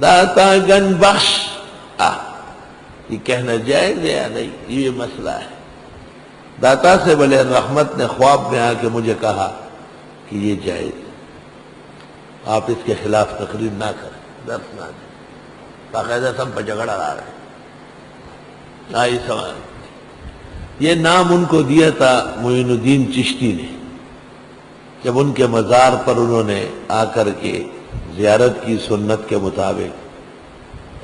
داتا گن بخش، یہ کہنا جائز ہے یا نہیں، یہ مسئلہ ہے۔ داتا سے بلے رحمت نے خواب میں آ کے مجھے کہا کہ یہ جائز ہے، آپ اس کے خلاف تقریر نہ کریں، درس نہ دیں۔ باقاعدہ سب پہ جھگڑا آ رہا ہے۔ آئی سوال، یہ نام ان کو دیا تھا معین الدین چشتی نے، جب ان کے مزار پر انہوں نے آ کر کے زیارت کی سنت کے مطابق،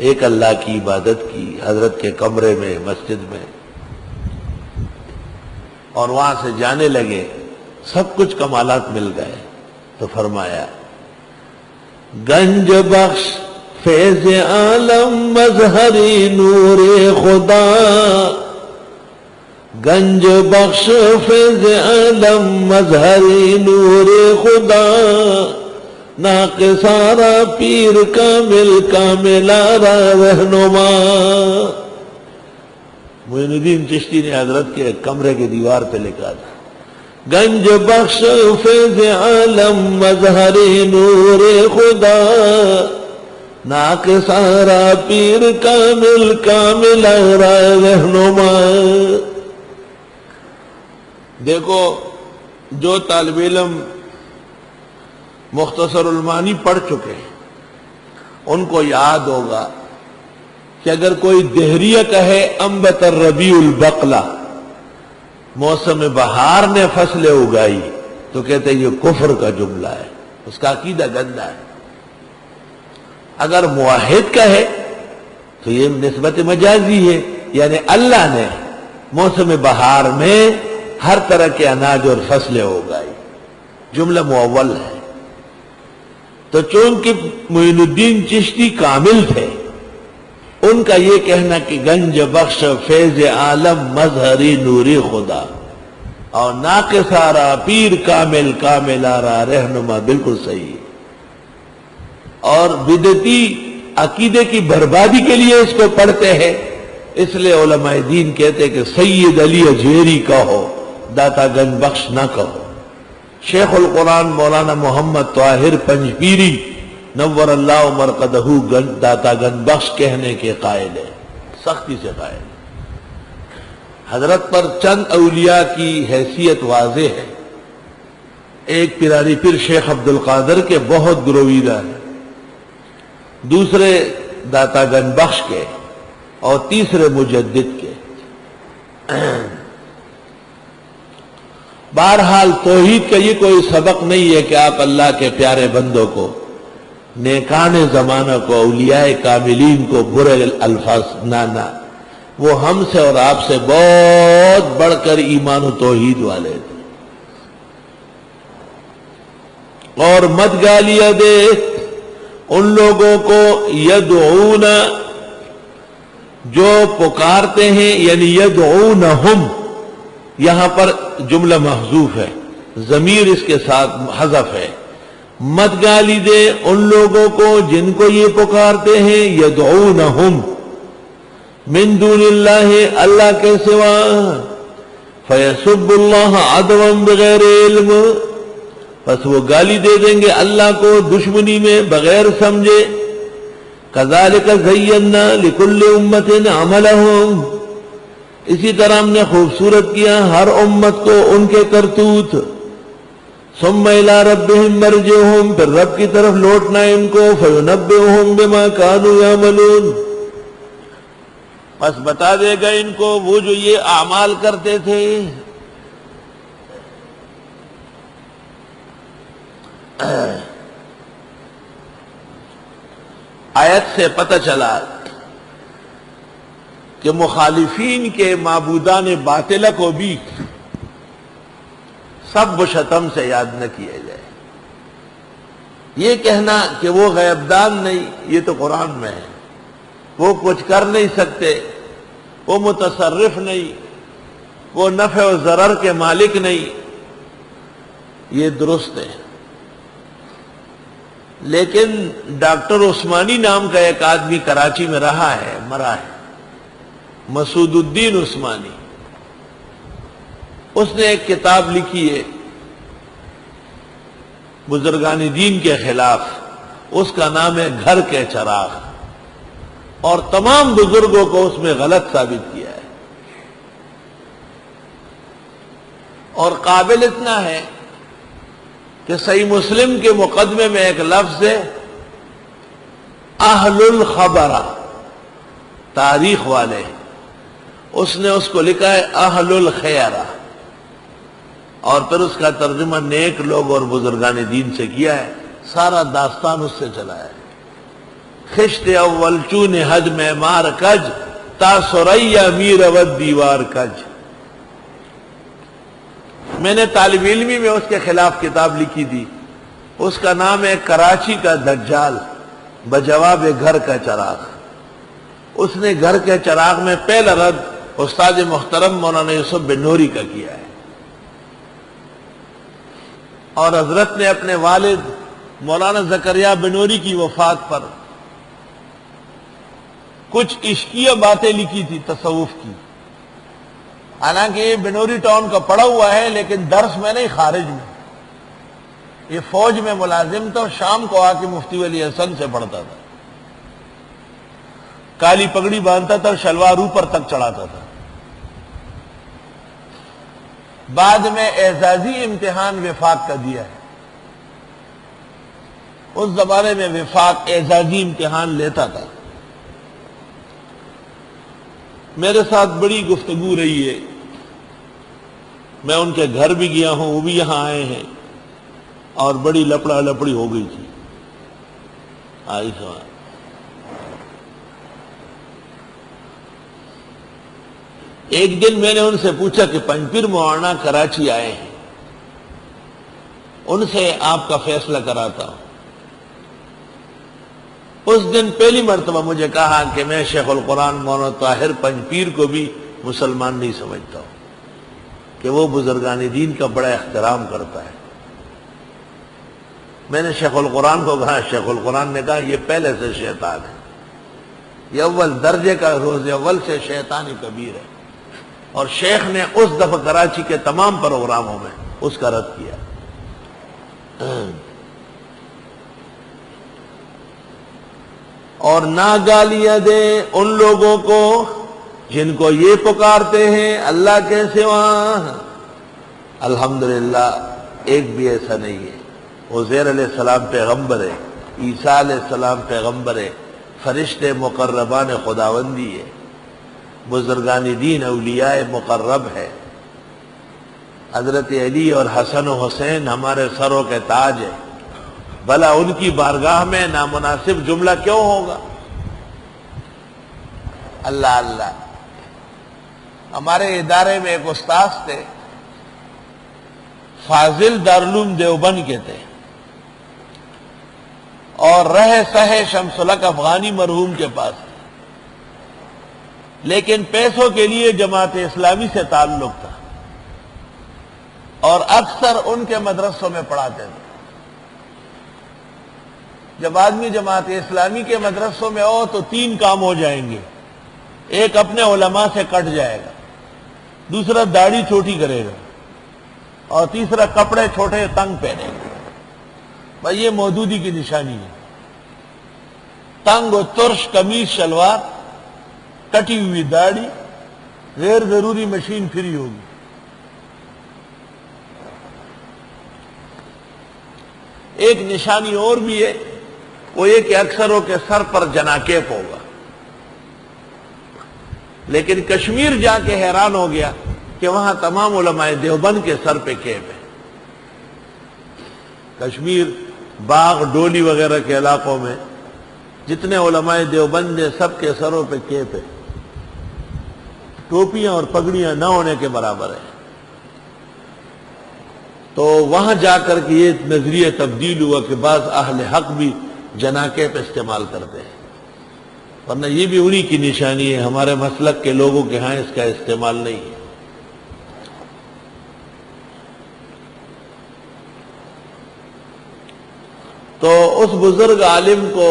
ایک اللہ کی عبادت کی حضرت کے کمرے میں مسجد میں، اور وہاں سے جانے لگے، سب کچھ کمالات مل گئے، تو فرمایا گنج بخش فیض عالم مظہری نور خدا، گنج بخش فیض عالم مظہری نور خدا، ناقصارا پیر کامل کاملارا رہنما۔ معین الدین چشتی نے حضرت کے کمرے کی دیوار پہ لکھا تھا، گنج بخش فیض عالم مظہری نور خدا، ناقصارا پیر کامل کاملارا رہنما۔ دیکھو، جو طالب علم مختصر المعانی پڑھ چکے ہیں ان کو یاد ہوگا کہ اگر کوئی دہریہ کہے انبت الربیع البقلہ، موسم بہار نے فصلیں اگائی، تو کہتے ہیں یہ کفر کا جملہ ہے، اس کا عقیدہ گندا ہے۔ اگر موحد کہے تو یہ نسبت مجازی ہے، یعنی اللہ نے موسم بہار میں ہر طرح کے اناج اور فصلیں اگائی، جملہ معول ہے۔ تو چونکہ معین الدین چشتی کامل تھے، ان کا یہ کہنا کہ گنج بخش فیض عالم مظہری نوری خدا، اور ناقصارا پیر کامل کاملارا رہنما، بالکل صحیح ہے۔ اور بدعتی عقیدے کی بربادی کے لیے اس کو پڑھتے ہیں، اس لیے علماء دین کہتے ہیں کہ سید علی اجویری کہو، داتا گنج بخش نہ کہو۔ شیخ القرآن مولانا محمد طاہر پنجپیری نور اللہ مرقدہ داتا گنج بخش کہنے کے قائل ہے، سختی سے قائل ہے۔ حضرت پر چند اولیاء کی حیثیت واضح ہے۔ ایک پیرانی پیر شیخ عبد القادر کے بہت گرویدہ ہیں، دوسرے داتا گنج بخش کے، اور تیسرے مجدد کے۔ بہرحال توحید کا یہ کوئی سبق نہیں ہے کہ آپ اللہ کے پیارے بندوں کو، نیکان زمانہ کو، اولیاء کاملین کو برے الفاظ نہ، وہ ہم سے اور آپ سے بہت بڑھ کر ایمان و توحید والے تھے۔ اور مت گالیاں دے ان لوگوں کو یدعون، جو پکارتے ہیں، یعنی یدعونہم، یہاں پر جملہ محذوف ہے، ضمیر اس کے ساتھ حذف ہے۔ مت گالی دے ان لوگوں کو جن کو یہ پکارتے ہیں، یدعونہم من دون اللہ، اللہ کے سوا، فیسب اللہ عدوا بغیر علم، پس وہ گالی دے دیں گے اللہ کو دشمنی میں بغیر سمجھے۔ کذالک زینا لکل امت عملہم، اسی طرح ہم نے خوبصورت کیا ہر امت کو ان کے کرتوت۔ ثم الی ربہم مرجعہم، پھر رب کی طرف لوٹنا ہے ان کو، فینبئہم بما کانوا یعملون، بس بتا دے گا ان کو وہ جو یہ اعمال کرتے تھے۔ آیت سے پتہ چلا کہ مخالفین کے معبودان باطلہ کو بھی سب و شتم سے یاد نہ کیا جائے۔ یہ کہنا کہ وہ غیب دان نہیں، یہ تو قرآن میں ہے، وہ کچھ کر نہیں سکتے، وہ متصرف نہیں، وہ نفع و ضرر کے مالک نہیں، یہ درست ہے۔ لیکن ڈاکٹر عثمانی نام کا ایک آدمی کراچی میں رہا ہے، مرا ہے، مسعود الدین عثمانی، اس نے ایک کتاب لکھی ہے بزرگان دین کے خلاف، اس کا نام ہے گھر کے چراغ۔ اور تمام بزرگوں کو اس میں غلط ثابت کیا ہے. اور قابل اتنا ہے کہ صحیح مسلم کے مقدمے میں ایک لفظ ہے اہل الخبرہ، تاریخ والے، اس نے اس کو لکھا ہے اہل الخیرہ، اور پھر اس کا ترجمہ نیک لوگ اور بزرگان دین سے کیا ہے. سارا داستان اس سے چلا ہے. خشت اول چون حج معمار کج، تا سریا میر ود دیوار کج. میں نے طالب علمی میں اس کے خلاف کتاب لکھی تھی، اس کا نام ہے کراچی کا دجال بجواب گھر کا چراغ. اس نے گھر کے چراغ میں پہلا رد استاد محترم مولانا یوسف بن نوری کا کیا ہے، اور حضرت نے اپنے والد مولانا زکریا بن نوری کی وفات پر کچھ عشقیہ باتیں لکھی تھی تصوف کی. حالانکہ یہ بنوری ٹاؤن کا پڑھا ہوا ہے، لیکن درس میں نہیں، خارج میں. یہ فوج میں ملازم تھا، شام کو آ کے مفتی ولی حسن سے پڑھتا تھا، کالی پگڑی باندھتا تھا، شلوار اوپر تک چڑھاتا تھا. بعد میں اعزازی امتحان وفاق کا دیا ہے. اس زمانے میں وفاق اعزازی امتحان لیتا تھا. میرے ساتھ بڑی گفتگو رہی ہے، میں ان کے گھر بھی گیا ہوں، وہ بھی یہاں آئے ہیں، اور بڑی لپڑا لپڑی ہو گئی تھی. ایک دن میں نے ان سے پوچھا کہ پنجپیر مولانا کراچی آئے ہیں، ان سے آپ کا فیصلہ کراتا ہوں. اس دن پہلی مرتبہ مجھے کہا کہ میں شیخ القرآن مولانا طاہر پنجپیر کو بھی مسلمان نہیں سمجھتا ہوں، کہ وہ بزرگان دین کا بڑا احترام کرتا ہے. میں نے شیخ القرآن کو کہا، شیخ القرآن نے کہا یہ پہلے سے شیطان ہے، یہ اول درجے کا، روز اول سے شیطان کبیر ہے. اور شیخ نے اس دفعہ کراچی کے تمام پروگراموں میں اس کا رد کیا. اور نہ گالیاں دیں ان لوگوں کو جن کو یہ پکارتے ہیں اللہ کے سوا. الحمدللہ ایک بھی ایسا نہیں ہے. عزیر علیہ السلام پیغمبر ہے، عیسیٰ علیہ السلام پیغمبر ہے، فرشتے مقربان خداوندی ہے، بزرگان دین اولیاء مقرب ہے. حضرت علی اور حسن و حسین ہمارے سروں کے تاج ہے. بھلا ان کی بارگاہ میں نامناسب جملہ کیوں ہوگا؟ اللہ اللہ. ہمارے ادارے میں ایک استاذ تھے، فاضل دارالعلوم دیوبند کے تھے، اور رہے سہے شمس الحق افغانی مرحوم کے پاس تھے، لیکن پیسوں کے لیے جماعت اسلامی سے تعلق تھا، اور اکثر ان کے مدرسوں میں پڑھاتے تھے. جب آدمی جماعت اسلامی کے مدرسوں میں ہو تو تین کام ہو جائیں گے. ایک اپنے علماء سے کٹ جائے گا، دوسرا داڑھی چھوٹی کرے گا، اور تیسرا کپڑے چھوٹے تنگ پہنے گا. بھائی یہ مودودی کی نشانی ہے. تنگ و ترش قمیص شلوار، کٹی ہوئی داڑھی، غیر ضروری مشین فری ہوگی. ایک نشانی اور بھی ہے، وہ یہ کہ اکثروں کے سر پر جناکیف ہوگا. لیکن کشمیر جا کے حیران ہو گیا کہ وہاں تمام علماء دیوبند کے سر پہ کیپ ہے. کشمیر، باغ، ڈولی وغیرہ کے علاقوں میں جتنے علماء دیوبند ہیں سب کے سروں پہ کیپ ہے. ٹوپیاں اور پگڑیاں نہ ہونے کے برابر ہے. تو وہاں جا کر کے یہ نظریہ تبدیل ہوا کہ بعض اہل حق بھی جناکیپ استعمال کرتے ہیں، ورنہ یہ بھی انہی کی نشانی ہے. ہمارے مسلک کے لوگوں کے ہاں اس کا استعمال نہیں ہے. تو اس بزرگ عالم کو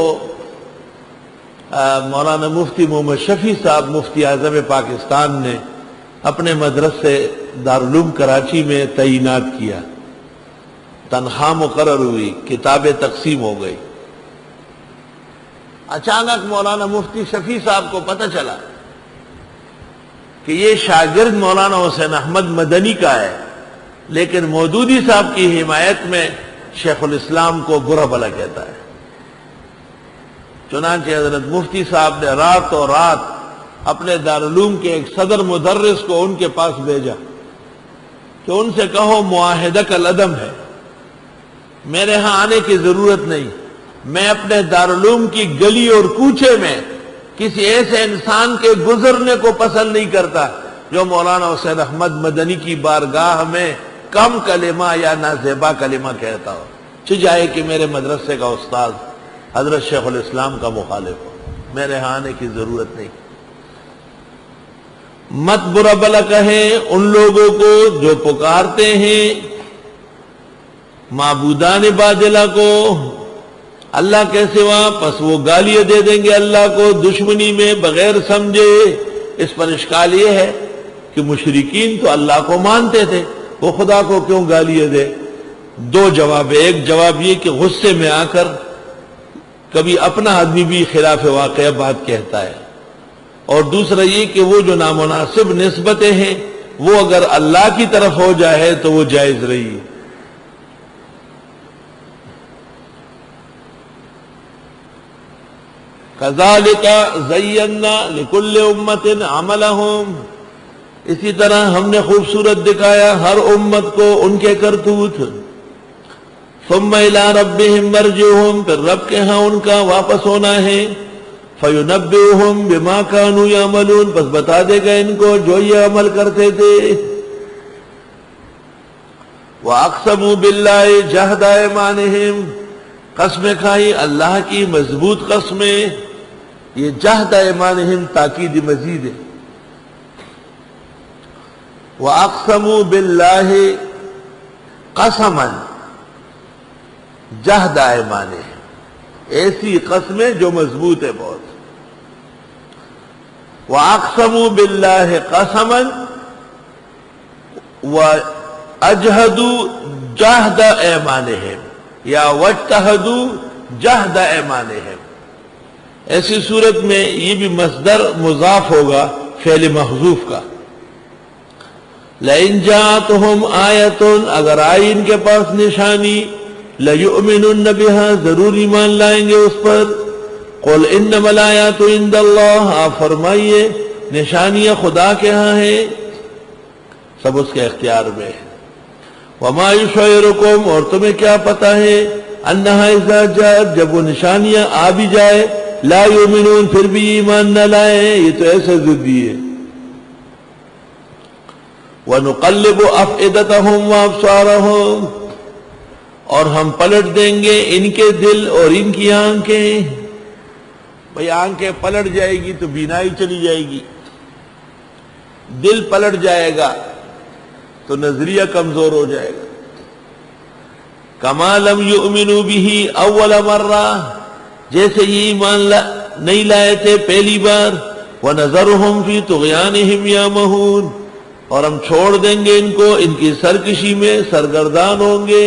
مولانا مفتی محمد شفیع صاحب مفتی اعظم پاکستان نے اپنے مدرسے دارالعلوم کراچی میں تعینات کیا. تنخواہ مقرر ہوئی، کتابیں تقسیم ہو گئی. اچانک مولانا مفتی شفیع صاحب کو پتہ چلا کہ یہ شاگرد مولانا حسین احمد مدنی کا ہے، لیکن مودودی صاحب کی حمایت میں شیخ الاسلام کو برا بھلا کہتا ہے۔ چنانچہ حضرت مفتی صاحب نے راتوں رات اپنے دارالعلوم کے ایک صدر مدرس کو ان کے پاس بھیجا کہ ان سے کہو معاہدہ کا العدم ہے، میرے ہاں آنے کی ضرورت نہیں، میں اپنے دارالعلوم کی گلی اور کوچے میں کسی ایسے انسان کے گزرنے کو پسند نہیں کرتا جو مولانا حسین احمد مدنی کی بارگاہ میں کم کلمہ یا نازیبا کلمہ کہتا ہو، چاہے کہ میرے مدرسے کا استاد حضرت شیخ الاسلام کا مخالف ہو، میرے ہاں آنے کی ضرورت نہیں۔ مت برا بلا کہیں ان لوگوں کو جو پکارتے ہیں معبودان باطلہ کو اللہ کے سوا، پس وہ گالیاں دے دیں گے اللہ کو دشمنی میں بغیر سمجھے۔ اس پر اشکال یہ ہے کہ مشرکین تو اللہ کو مانتے تھے، وہ خدا کو کیوں گالیاں دے؟ دو جواب، ایک جواب یہ کہ غصے میں آ کر کبھی اپنا آدمی بھی خلاف واقعہ بات کہتا ہے، اور دوسرا یہ کہ وہ جو نامناسب نسبتیں ہیں وہ اگر اللہ کی طرف ہو جائے تو وہ جائز رہی۔ كَذَلِكَ زَيَّنَّا لِكُلِّ أُمَّةٍ عَمَلَهُمْ، اسی طرح ہم نے خوبصورت دکھایا ہر امت کو ان کے کرتوت۔ ثُمَّ إِلَىٰ رَبِّهِمْ مَرْجِعُهُمْ، پھر رب کے ہاں ان کا واپس ہونا ہے۔ فَيُنَبِّئُهُمْ بِمَا كَانُوا يَعْمَلُونَ، بس بتا دے گا ان کو جو یہ عمل کرتے تھے۔ وَأَقْسَمُوا بِاللَّهِ جَهْدَ أَيْمَانِهِمْ، قسمیں کھائی اللہ کی مضبوط قسمیں، یہ جہد ایمانہم تاکید مزید ہے۔ وَأَقْسَمُوا بِاللَّهِ قَسَمًا جہد ایمانہم، ایسی قسمیں جو مضبوط ہے بہت۔ وَأَقْسَمُوا بِاللَّهِ قَسَمًا وَأَجْهَدُوا جَهْدَ ایمانہم یا وَاجْتَهَدُوا جَهْدَ ایمانہم۔ ایسی صورت میں یہ بھی مصدر مضاف ہوگا فعل محذوف کا۔ لَإِنْ جَاءَتْهُمْ آیَةٌ، اگر آئی ان کے پاس نشانی، لَيُؤْمِنُنَّ بِهَا، ضرور ایمان لائیں گے اس پر۔ قُلْ إِنَّمَا الْآيَاتُ عِنْدَ اللَّهِ، آپ فرمائیے نشانیاں خدا کے ہاں ہیں، سب اس کے اختیار میں ہے۔ وَمَا يُشْعِرُكُمْ، اور تمہیں کیا پتا ہے، أَنَّهَا إِذَا جَاءَتْ، جب وہ نشانیاں آ بھی جائے، لَا يُؤْمِنُونَ، پھر بھی ایمان نہ لائیں، یہ تو ایسے ضدی ہے۔ وَنُقَلِّبُ أَفْئِدَتَهُمْ وَأَبْصَارَهُمْ، اور ہم پلٹ دیں گے ان کے دل اور ان کی آنکھیں۔ بھئی آنکھیں پلٹ جائے گی تو بینائی چلی جائے گی، دل پلٹ جائے گا تو نظریہ کمزور ہو جائے گا۔ كَمَا لَمْ يُؤْمِنُوا بِهِ أَوَّلَ مَرَّةٍ، جیسے یہ ایمان نہیں لائے تھے پہلی بار۔ وَنَذَرُهُمْ فِي طُغْيَانِهِمْ يَعْمَهُونَ، اور ہم چھوڑ دیں گے ان کو ان کی سرکشی میں سرگردان ہوں گے۔